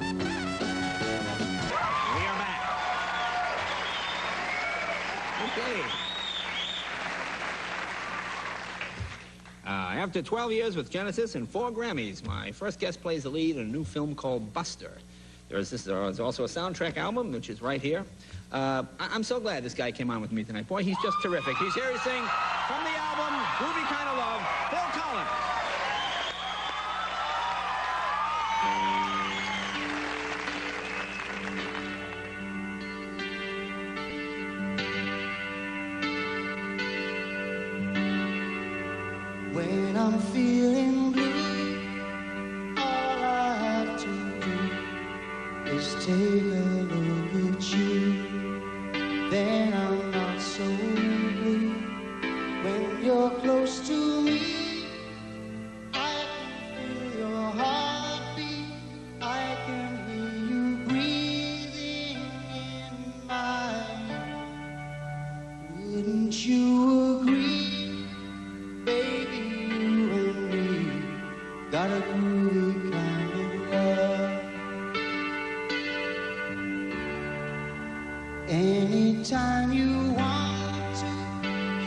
Okay. After 12 years with Genesis and 4 Grammys, my first guest plays the lead in a new film called Buster. There's also a soundtrack album, which is right here. I'm so glad this guy came on with me tonight. Boy, he's just terrific. He's here to sing from the album Groovy Kind of Love, Phil Collins. When I'm feeling blue, all I have to do is take a look at you. Then I'm not so blue. When you're close to me, I can feel your heartbeat. I can hear you breathing in my ear. Wouldn't you agree, baby? Got a groovy kind of love. Anytime you want to,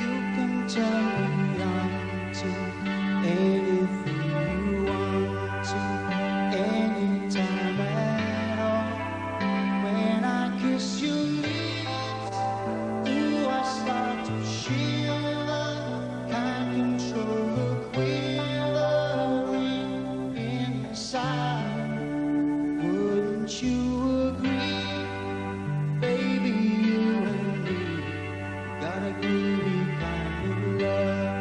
you can turn me on to anything you want to, anytime at all. When I kiss your lips, ooh, I start to shiver. Can't control the quiver inside. Wouldn't you agree, baby? You and me got a groovy kind of love.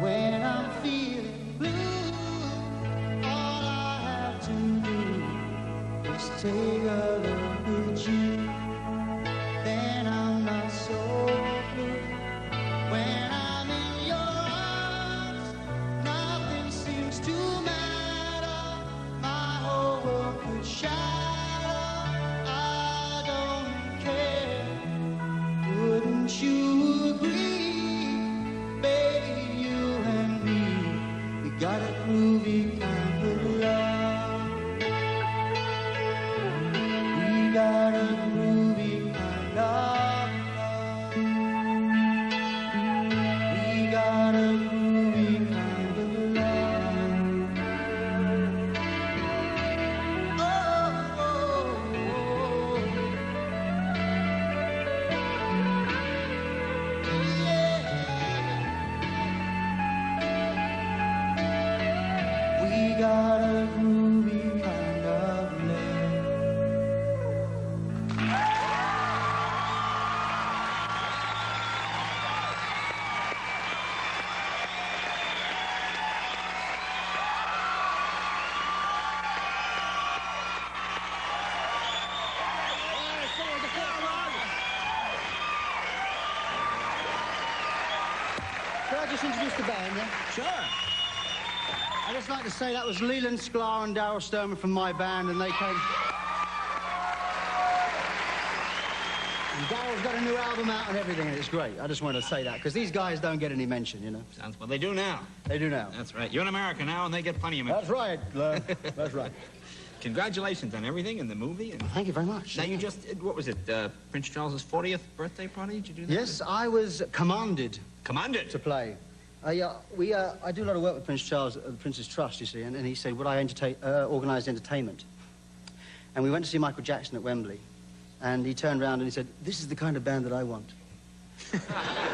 When I'm feeling blue, all I have to do is take a look at you. Then I'm not so blue. When I'm in your arms, nothing seems to matter. My whole world could shatter. I don't care. Wouldn't you agree, baby? You and me, we got a groovy kind of love. We got a groovy kind of love. We got a groovy kind of love. Oh, oh, oh. Yeah. We got a groovy kind of love. Could I just introduce the band, yeah? Sure. I'd just like to say that was Leland Sklar and Darryl Sturman from my band, and they came... And Darryl's got a new album out and everything, and it's great. I just wanted to say that, because these guys don't get any mention, you know. Sounds well. They do now. They do now. That's right. You're in America now, and they get plenty of mention. That's right, Len. That's right. Congratulations on everything in the movie. And Thank you very much. now you just, what was it, Prince Charles's 40th birthday party? Did you do that? Yes, I was commanded Commanded. to play. I do a lot of work with Prince Charles at the Prince's Trust, you see, and he said, would I organise entertainment? And we went to see Michael Jackson at Wembley, and he turned around and he said, this is the kind of band that I want.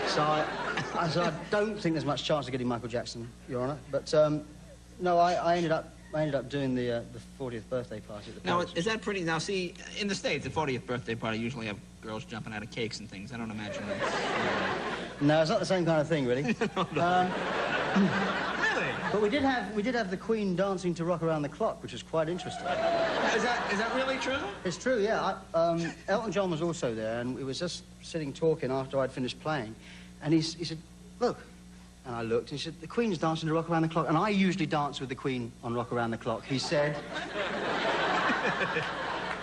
So I said, I don't think there's much chance of getting Michael Jackson, Your Honour, but no, I ended up doing the 40th birthday party at the Now, Palace. is that pretty... Now, see, in the States, the 40th birthday party usually have girls jumping out of cakes and things. I don't imagine that's... No, it's not the same kind of thing, really. Really? But we did have the Queen dancing to Rock Around the Clock, which was quite interesting. Is that really true? It's true, yeah. Elton John was also there, and we was just sitting talking after I'd finished playing, and he said, look. And I looked, and he said, the Queen's dancing to Rock Around the Clock, and I usually dance with the Queen on Rock Around the Clock, he said.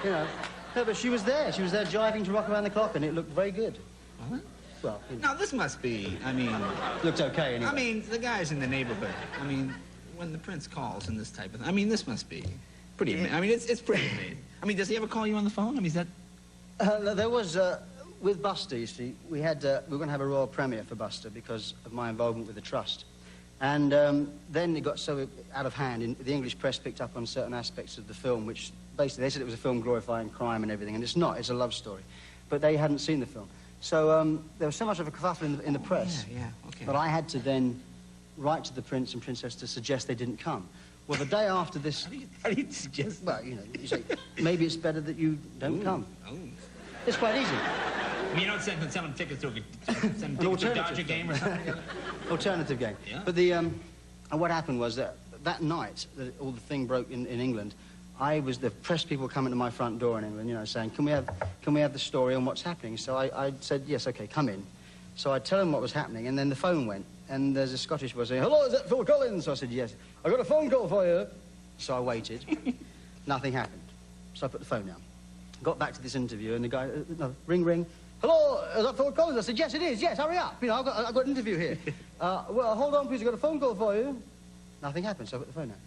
You know, no, but she was there. She was there jiving to Rock Around the Clock, and it looked very good. What? Well, now, this must be, I mean... Looked okay, anyway. I mean, the guys in the neighborhood, I mean, when the Prince calls and this type of thing, I mean, this must be pretty amazing. I mean, it's pretty amazing. I mean, does he ever call you on the phone? I mean, is that... No, there was, with Buster, you see, we were going to have a royal premiere for Buster because of my involvement with the Trust. And then it got so out of hand, and the English press picked up on certain aspects of the film, which basically they said it was a film glorifying crime and everything, and it's not, it's a love story. But they hadn't seen the film. So there was so much of a kerfuffle in the press okay. that I had to then write to the Prince and Princess to suggest they didn't come. Well, the day after this... How do you suggest? Well, you know, you say, maybe it's better that you don't come. Oh. It's quite easy. I mean, you don't send someone tickets to a Dodger game or something? Alternative game. Yeah. But the, and what happened was that night, all the thing broke in England, the press people coming to my front door in England, you know, saying, can we have the story on what's happening? So I said, yes, okay, come in. So I'd tell them what was happening, and then the phone went, and there's a Scottish boy saying, hello, is that Phil Collins? So I said, yes. I got a phone call for you. So I waited. Nothing happened. So I put the phone down. Got back to this interview, and the guy, no, ring, ring. Hello, is that Phil Collins? I said, yes, it is, yes, hurry up. You know, I've got an interview here. Well, hold on, please, I've got a phone call for you. Nothing happened, so I put the phone down.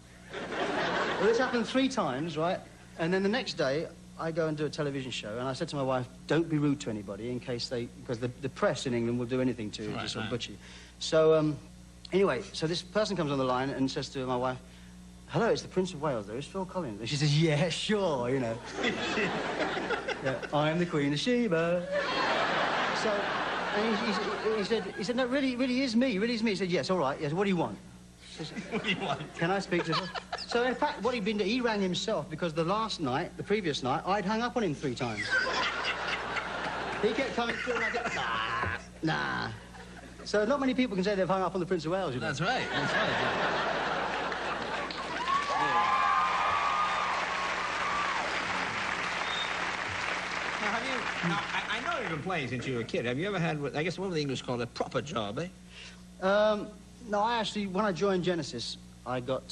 Well, this happened 3 times, right? And then the next day, I go and do a television show, and I said to my wife, don't be rude to anybody in case because the press in England will do anything to you, just sort of butcher you. So, anyway, so this person comes on the line and says to my wife, hello, it's the Prince of Wales, there is Phil Collins. And she says, yeah, sure, you know. Yeah, I'm the Queen of Sheba. So, and he said, no, really is me, really is me. He said, yes, all right, yes, what do you want? What do you want? Can I speak to him? So, in fact, what he'd been doing, he rang himself because the previous night, I'd hung up on him 3 times. He kept coming through and I kept, nah. So not many people can say they've hung up on the Prince of Wales, you know. That's right, that's right. Yeah. Now, I know you've been playing since you were a kid. Have you ever had, I guess, what would the English call a proper job, eh? No, I actually, when I joined Genesis, I got,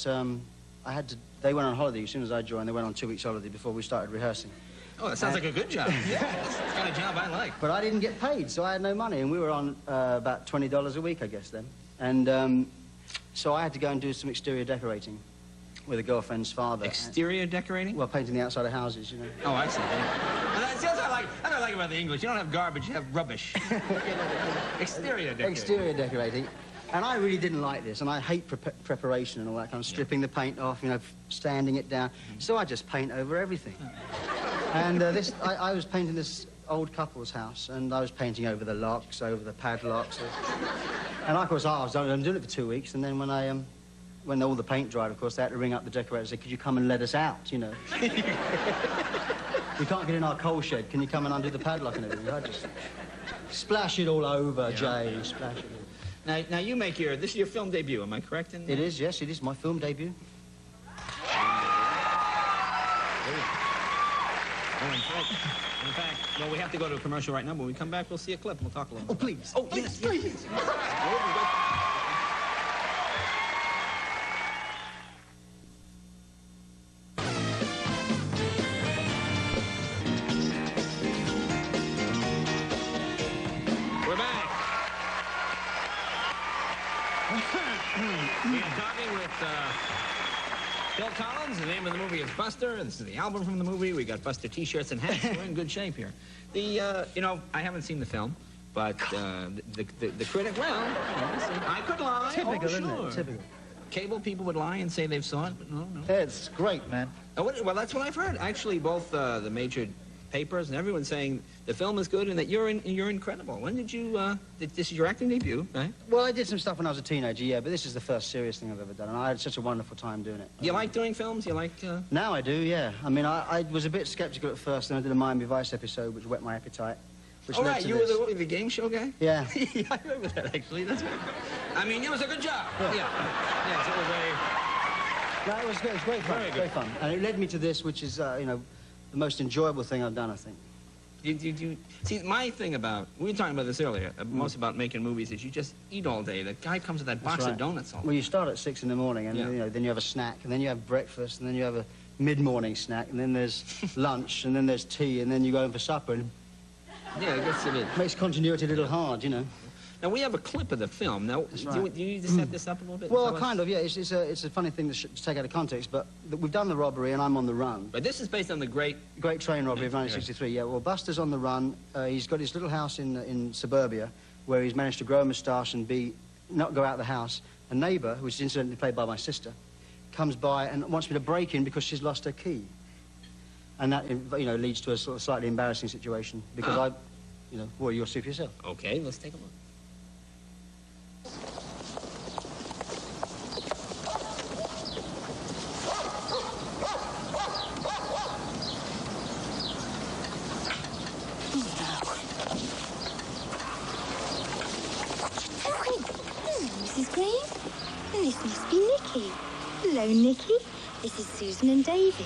they went on holiday as soon as I joined. They went on 2 weeks holiday before we started rehearsing. Oh, that sounds like a good job. Yeah, that's the kind of job I like. But I didn't get paid, so I had no money, and we were on about $20 a week, I guess, then. And so I had to go and do some exterior decorating with a girlfriend's father. Exterior decorating? Well, painting the outside of houses, you know. Oh, I see. Yeah. That's what I like about the English. You don't have garbage, you have rubbish. Exterior decorating. Exterior decorating. And I really didn't like this, and I hate preparation and all that kind of stripping the paint off, you know, standing it down. So I just paint over everything. And I was painting this old couple's house, and I was painting over the locks, over the padlocks. And of course, I was doing it for 2 weeks, and then when all the paint dried, of course, they had to ring up the decorator and say, could you come and let us out, you know? We can't get in our coal shed. Can you come and undo the padlock and everything? I just splash it all over, Jay, splash it all. Now you make this is your film debut, am I correct in that? It is, yes, it is my film debut. In fact, well, we have to go to a commercial right now. When we come back, we'll see a clip. We'll talk a little bit. Oh, please. Oh, yes, please. We're back. We are talking with Phil Collins. The name of the movie is Buster. This is the album from the movie. We got Buster T-shirts and hats. We're in good shape here. You know, I haven't seen the film, but the critic, well, I could lie. Typical, sure. isn't it? Typical. Cable people would lie and say they've saw it, but no. It's great, man. Well, that's what I've heard. Actually, both the major papers and everyone's saying the film is good and that you're incredible. When did you, this is your acting debut, right? Well, I did some stuff when I was a teenager, yeah, but this is the first serious thing I've ever done, and I had such a wonderful time doing it. You like doing films? You like... Now I do, yeah. I mean, I was a bit sceptical at first, and I did a Miami Vice episode, which whet my appetite. which All led right, to you this. were the game show guy? Yeah. Yeah, I remember that, actually. That's right. I mean, it was a good job. Yeah. Yes, it was a... No, it was good. It was great fun. Very good. Great fun. And it led me to this, which is, you know, the most enjoyable thing I've done, I think. See, my thing about, we were talking about this earlier, most about making movies is you just eat all day. The guy comes with that box of donuts all day. Well, you start at 6 in the morning, and Yeah. you know, then you have a snack, and then you have breakfast, and then you have a mid-morning snack, and then there's lunch, and then there's tea, and then you go in for supper, and Yeah, I guess it is. it makes continuity a little hard, you know. Now, we have a clip of the film. Now, That's do right. you need to set this up a little bit? Well, kind of, yeah. It's a funny thing to take out of context, but we've done the robbery, and I'm on the run. But this is based on the great... Great train robbery of Yeah. 1963, yeah. Well, Buster's on the run. He's got his little house in suburbia, where he's managed to grow a moustache and not go out the house. A neighbour, which is incidentally played by my sister, comes by and wants me to break in because she's lost her key. And that, you know, leads to a sort of slightly embarrassing situation, because well, you'll see for yourself. Okay, let's take a look. Mrs. Green? This must be Nicky. Hello, Nicky. This is Susan and David.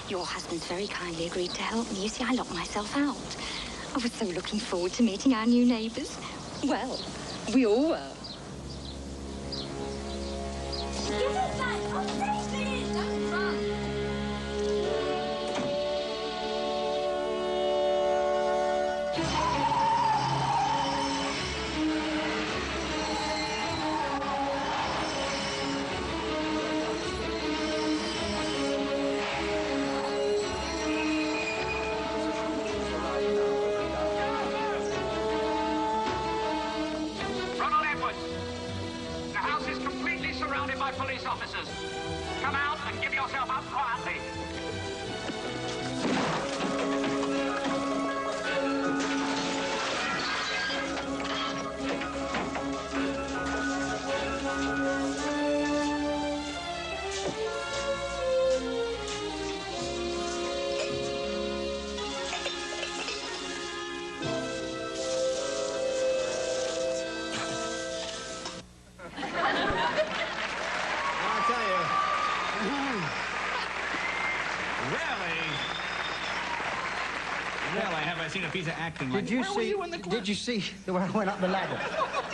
Your husband's very kindly agreed to help me. You see, I locked myself out. I was so looking forward to meeting our new neighbours. Well, we all were. Give it back! Oh, 30 minutes! Don't run! Police officers, come out and give yourself up quietly. Rarely have I seen a piece of acting like Did you Where were you in the club? Did you see the way I went up the ladder?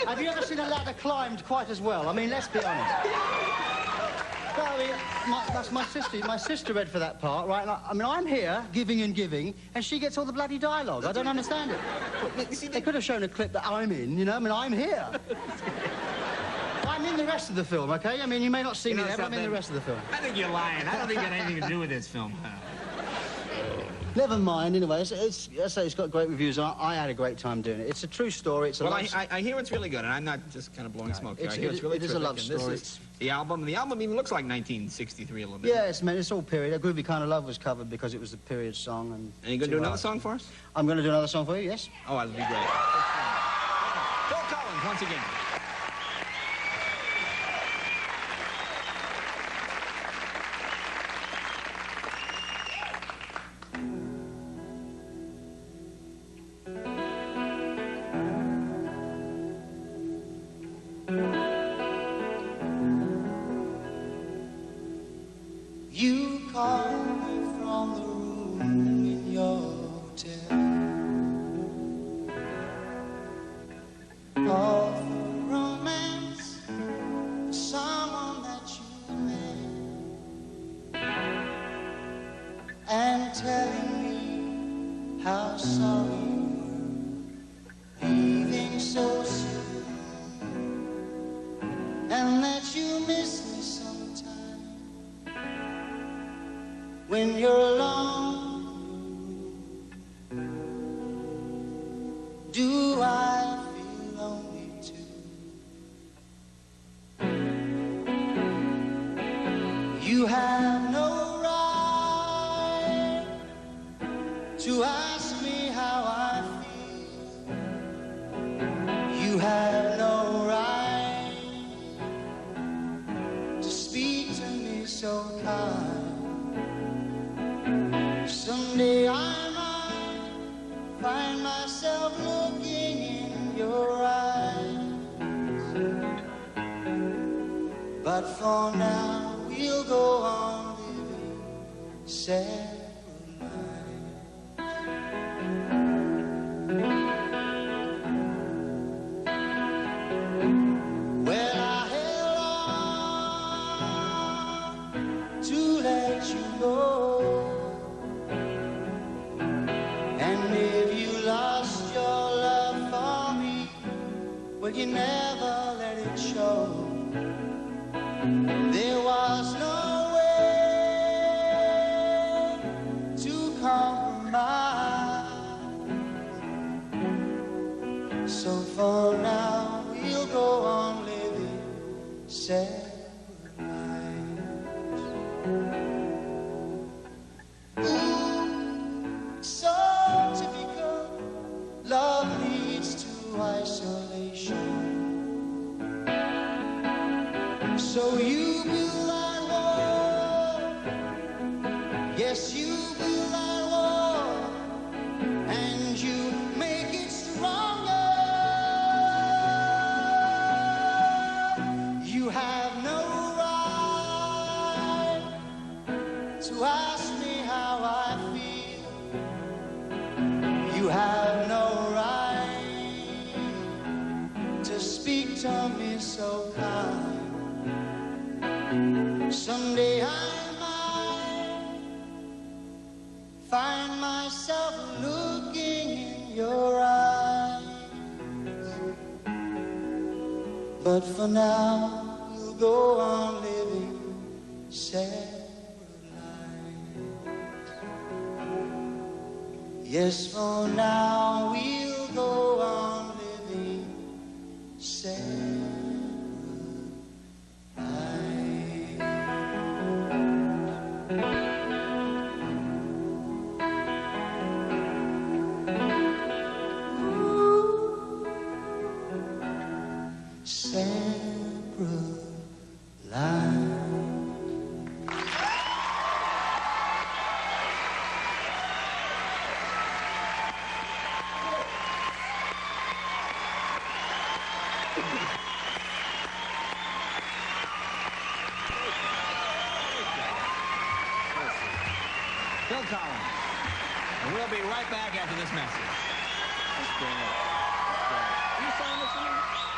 Have you ever seen a ladder climbed quite as well? I mean, let's be honest. No, I mean, that's my sister. My sister read for that part, right? I mean, I'm here giving and giving, and she gets all the bloody dialogue. I don't understand it. They could have shown a clip that I'm in, you know. I mean, I'm here. I'm in the rest of the film, okay? I mean, you may not see me there, but I'm in the rest of the film. I think you're lying. I don't think it had anything to do with this film. Never mind, anyway. I say it's got great reviews, and I had a great time doing it. It's a true story. It's a Well, love I hear it's really good, and I'm not just kind of blowing smoke here. I hear it's really it is a love terrific, and story. This is the album. The album even looks like 1963 a little bit. Yes, man, it's all period. A Groovy Kind of Love was covered because it was a period song. And you going to do another song for us? I'm going to do another song for you, yes. Oh, that'd be great. Phil Collins, once again. You called me from the room in your hotel. All for romance, someone that you met, and telling me how sorry you were leaving so soon, and that you miss me sometime. When you're alone, do I feel lonely too? You have no right to ask me how I feel. You have no right to speak to me so kind. Someday I might find myself looking But for now, we'll go on living separate lives. Well, I held on to let you go. And if you lost your love for me, well, you never let it show. There was no way to compromise. So for now, we'll go on living separate lives. Ooh, so typical. Love leads to isolation. So you build that wall, yes, you build that wall, and you make it stronger. You have no right to ask me how I feel. You have no right to speak to me so kind. Someday I might find myself looking in your eyes. But for now, we'll go on living separate lives. Yes, for now, we'll go on living separate. Phil Collins. And we'll be right back after this message. That's great. That's great. You sang this one?